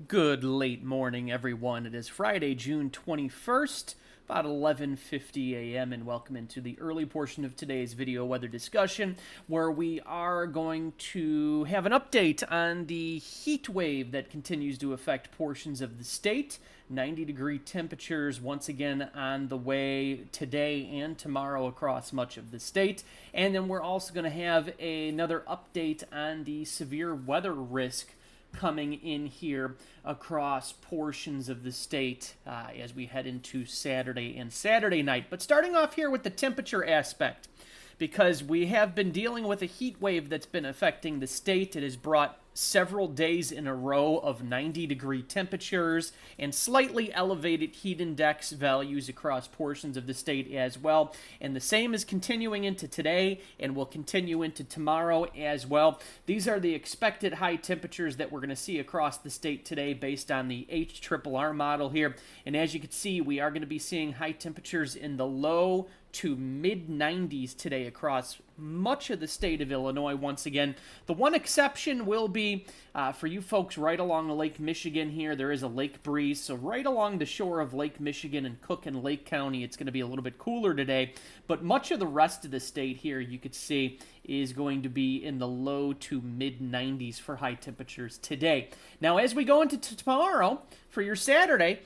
Good late morning, everyone. It is Friday, June 21st, about 11:50 a.m., and welcome into the early portion of today's video weather discussion, where we are going to have an update on the heat wave that continues to affect portions of the state. 90-degree temperatures once again on the way today and tomorrow across much of the state. And then we're also going to have another update on the severe weather risk coming in here across portions of the state as we head into Saturday and Saturday night. But starting off here with the temperature aspect, because we have been dealing with a heat wave that's been affecting the state. It has brought several days in a row of 90-degree temperatures and slightly elevated heat index values across portions of the state as well. And the same is continuing into today and will continue into tomorrow as well. These are the expected high temperatures that we're going to see across the state today based on the HRRR model here. And as you can see, we are going to be seeing high temperatures in the low to mid-90s today across much of the state of Illinois once again. The one exception will be for you folks right along Lake Michigan here. There is a lake breeze, so right along the shore of Lake Michigan and Cook and Lake County, it's going to be a little bit cooler today. But much of the rest of the state here, you could see, is going to be in the low to mid-90s for high temperatures today. Now, as we go into tomorrow for your Saturday,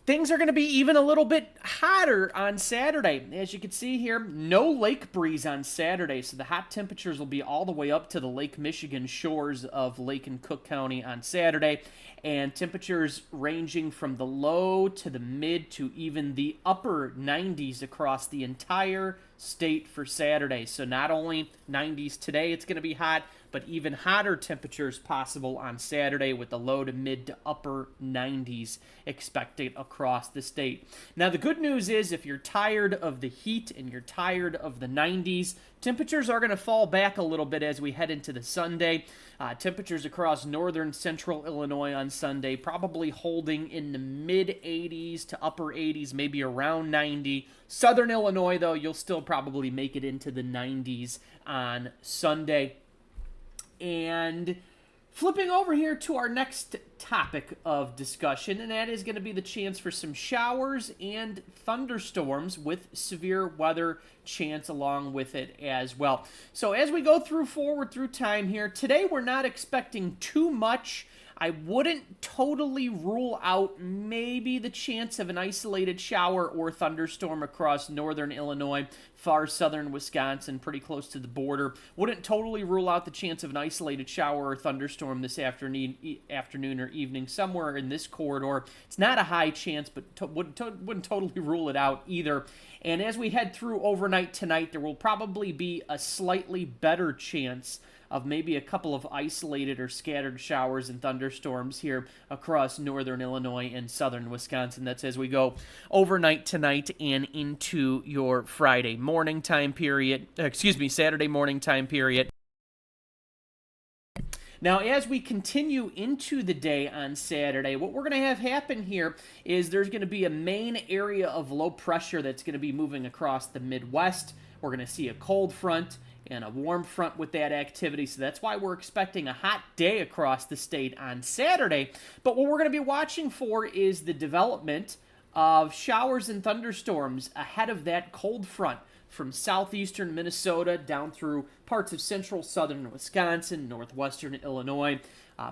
things are going to be even a little bit hotter on Saturday. As you can see here, no lake breeze on Saturday, so the hot temperatures will be all the way up to the Lake Michigan shores of Lake and Cook County on Saturday, and temperatures ranging from the low to the mid to even the upper 90s across the entire state for Saturday. So not only 90s today, it's going to be hot, but even hotter temperatures possible on Saturday with the low to mid to upper 90s expected across the state. Now, the good news is if you're tired of the heat and you're tired of the 90s, temperatures are going to fall back a little bit as we head into the Sunday. Temperatures across northern central Illinois on Sunday probably holding in the mid-80s to upper 80s, maybe around 90. Southern Illinois, though, you'll still probably make it into the 90s on Sunday. And flipping over here to our next topic of discussion, and that is going to be the chance for some showers and thunderstorms with severe weather chance along with it as well. So as we go forward through time here, today we're not expecting too much. I wouldn't totally rule out maybe the chance of an isolated shower or thunderstorm across northern Illinois, far southern Wisconsin, pretty close to the border. Wouldn't totally rule out the chance of an isolated shower or thunderstorm this afternoon or evening somewhere in this corridor. It's not a high chance, but wouldn't totally rule it out either. And as we head through overnight tonight, there will probably be a slightly better chance of maybe a couple of isolated or scattered showers and thunderstorms here across northern Illinois and southern Wisconsin. That's as we go overnight tonight and into your Saturday morning time period. Now, as we continue into the day on Saturday, what we're going to have happen here is there's going to be a main area of low pressure that's going to be moving across the Midwest. We're going to see a cold front and a warm front with that activity, so that's why we're expecting a hot day across the state on Saturday. But what we're going to be watching for is the development of showers and thunderstorms ahead of that cold front from southeastern Minnesota down through parts of central southern Wisconsin, northwestern Illinois,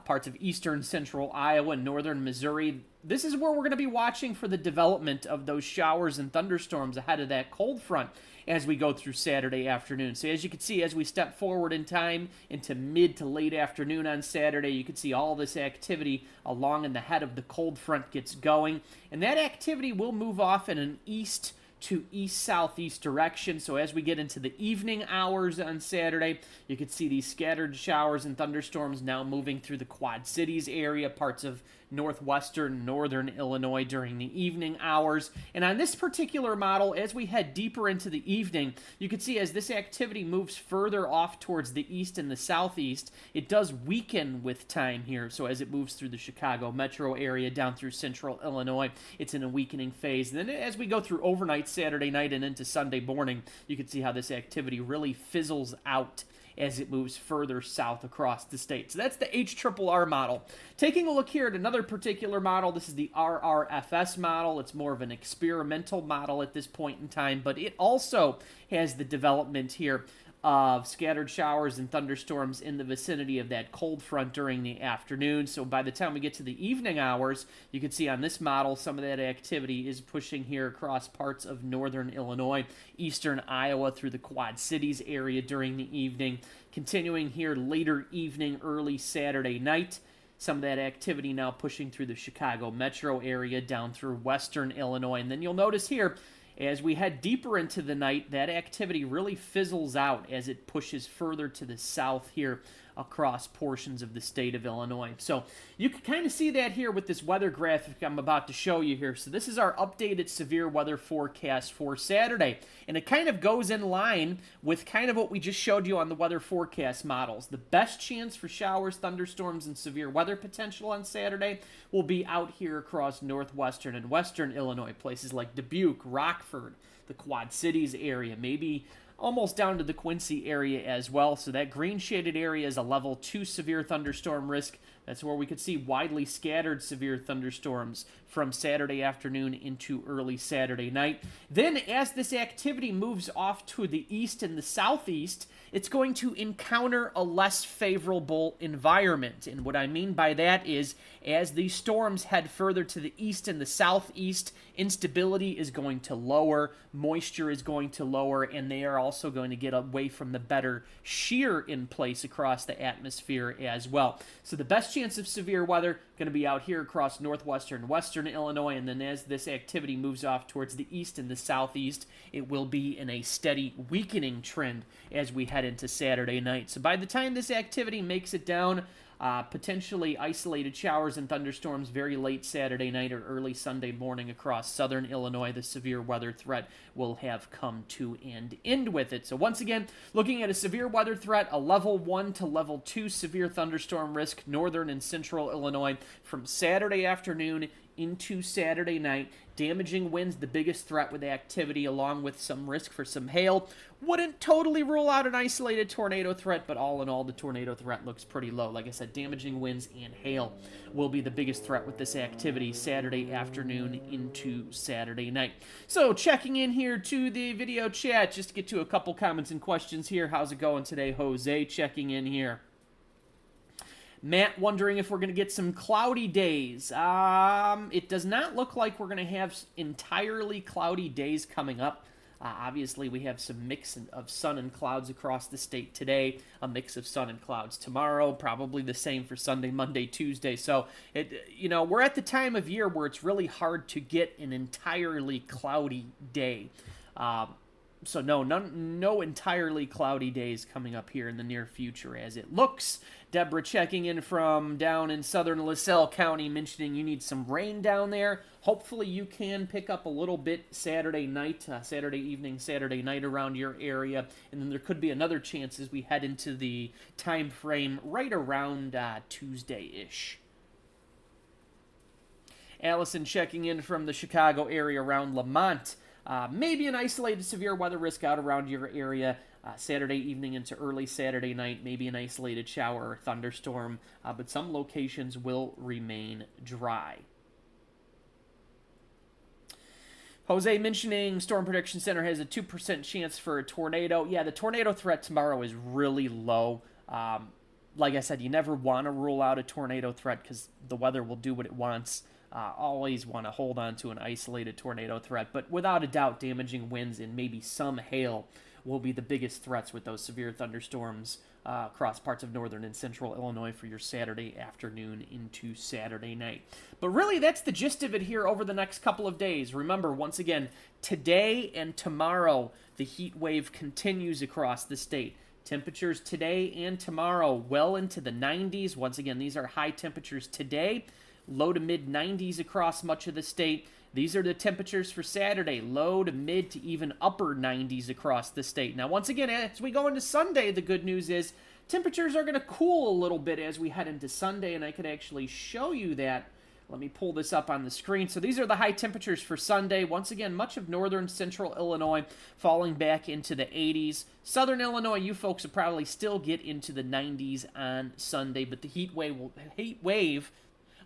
parts of eastern central Iowa, northern Missouri. This is where we're going to be watching for the development of those showers and thunderstorms ahead of that cold front as we go through Saturday afternoon. So as you can see, as we step forward in time into mid to late afternoon on Saturday, you can see all this activity along in the head of the cold front gets going. And that activity will move off in an east to east-southeast direction. So as we get into the evening hours on Saturday, you can see these scattered showers and thunderstorms now moving through the Quad Cities area, parts of northwestern, northern Illinois during the evening hours. And on this particular model, as we head deeper into the evening, you can see as this activity moves further off towards the east and the southeast, it does weaken with time here. So as it moves through the Chicago metro area down through central Illinois, it's in a weakening phase. And then as we go through overnight Saturday night and into Sunday morning, you can see how this activity really fizzles out as it moves further south across the state. So that's the HRRR model. Taking a look here at another particular model, this is the RRFS model. It's more of an experimental model at this point in time, but it also has the development here of scattered showers and thunderstorms in the vicinity of that cold front during the afternoon. So by the time we get to the evening hours, you can see on this model some of that activity is pushing here across parts of northern Illinois, eastern Iowa through the Quad Cities area during the evening. Continuing here later evening, early Saturday night. Some of that activity now pushing through the Chicago metro area down through western Illinois. And then you'll notice here, as we head deeper into the night, that activity really fizzles out as it pushes further to the south here across portions of the state of Illinois. So you can kind of see that here with this weather graphic I'm about to show you here. So this is our updated severe weather forecast for Saturday. And it kind of goes in line with kind of what we just showed you on the weather forecast models. The best chance for showers, thunderstorms, and severe weather potential on Saturday will be out here across northwestern and western Illinois, places like Dubuque, Rockford, the Quad Cities area, maybe almost down to the Quincy area as well. So that green shaded area is a level 2 severe thunderstorm risk. That's where we could see widely scattered severe thunderstorms from Saturday afternoon into early Saturday night. Then as this activity moves off to the east and the southeast, it's going to encounter a less favorable environment. And what I mean by that is as these storms head further to the east and the southeast, instability is going to lower, moisture is going to lower, and they are also going to get away from the better shear in place across the atmosphere as well. So the best chance of severe weather going to be out here across northwestern, western Illinois, and then as this activity moves off towards the east and the southeast, it will be in a steady weakening trend as we head into Saturday night. So by the time this activity makes it down, potentially isolated showers and thunderstorms very late Saturday night or early Sunday morning across southern Illinois. The severe weather threat will have come to an end with it. So once again, looking at a severe weather threat, a level 1 to level 2 severe thunderstorm risk, northern and central Illinois from Saturday afternoon into Saturday night. Damaging winds, the biggest threat with activity, along with some risk for some hail. Wouldn't totally rule out an isolated tornado threat, but all in all, the tornado threat looks pretty low. Like I said, damaging winds and hail will be the biggest threat with this activity Saturday afternoon into Saturday night. So checking in here to the video chat, just to get to a couple comments and questions here. How's it going today? Jose checking in here. Matt wondering if we're going to get some cloudy days. It does not look like we're going to have entirely cloudy days coming up. Obviously, we have some mix of sun and clouds across the state today, a mix of sun and clouds tomorrow, probably the same for Sunday, Monday, Tuesday. So, we're at the time of year where it's really hard to get an entirely cloudy day. So no entirely cloudy days coming up here in the near future as it looks. Deborah checking in from down in southern LaSalle County, mentioning you need some rain down there. Hopefully you can pick up a little bit Saturday night, Saturday evening, Saturday night around your area. And then there could be another chance as we head into the time frame right around Tuesday-ish. Allison checking in from the Chicago area around Lamont. Maybe an isolated severe weather risk out around your area Saturday evening into early Saturday night, maybe an isolated shower or thunderstorm, but some locations will remain dry. Jose mentioning Storm Prediction Center has a 2% chance for a tornado. Yeah, the tornado threat tomorrow is really low. Like I said, you never want to rule out a tornado threat because the weather will do what it wants. Always want to hold on to an isolated tornado threat, but without a doubt, damaging winds and maybe some hail will be the biggest threats with those severe thunderstorms across parts of northern and central Illinois for your Saturday afternoon into Saturday night. But really, that's the gist of it here over the next couple of days. Remember, once again, today and tomorrow, the heat wave continues across the state. Temperatures today and tomorrow well into the 90s. Once again, these are high temperatures today. low to mid 90s across much of the state. These are the temperatures for Saturday, low to mid to even upper 90s across the state. Now, once again, as we go into Sunday, the good news is temperatures are going to cool a little bit as we head into Sunday, and I could actually show you that. Let me pull this up on the screen. So these are the high temperatures for Sunday. Once again, much of northern central Illinois falling back into the 80s. Southern Illinois, you folks will probably still get into the 90s on Sunday, but the heat wave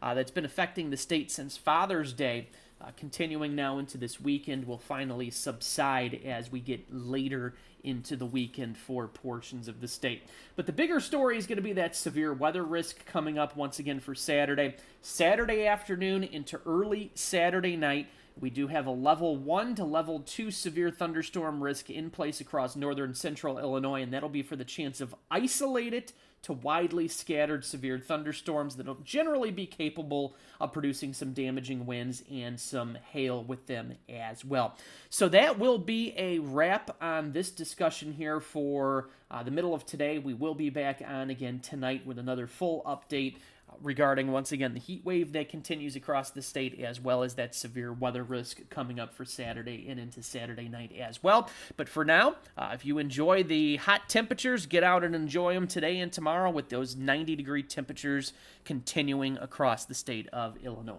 that's been affecting the state since Father's Day, continuing now into this weekend, will finally subside as we get later into the weekend for portions of the state. But the bigger story is going to be that severe weather risk coming up once again for Saturday. Saturday afternoon into early Saturday night, we do have a level 1 to level 2 severe thunderstorm risk in place across northern central Illinois, and that'll be for the chance of isolated to widely scattered severe thunderstorms that'll generally be capable of producing some damaging winds and some hail with them as well. So that will be a wrap on this discussion here for the middle of today. We will be back on again tonight with another full update regarding, once again, the heat wave that continues across the state, as well as that severe weather risk coming up for Saturday and into Saturday night as well. But for now, if you enjoy the hot temperatures, get out and enjoy them today and tomorrow with those 90-degree temperatures continuing across the state of Illinois.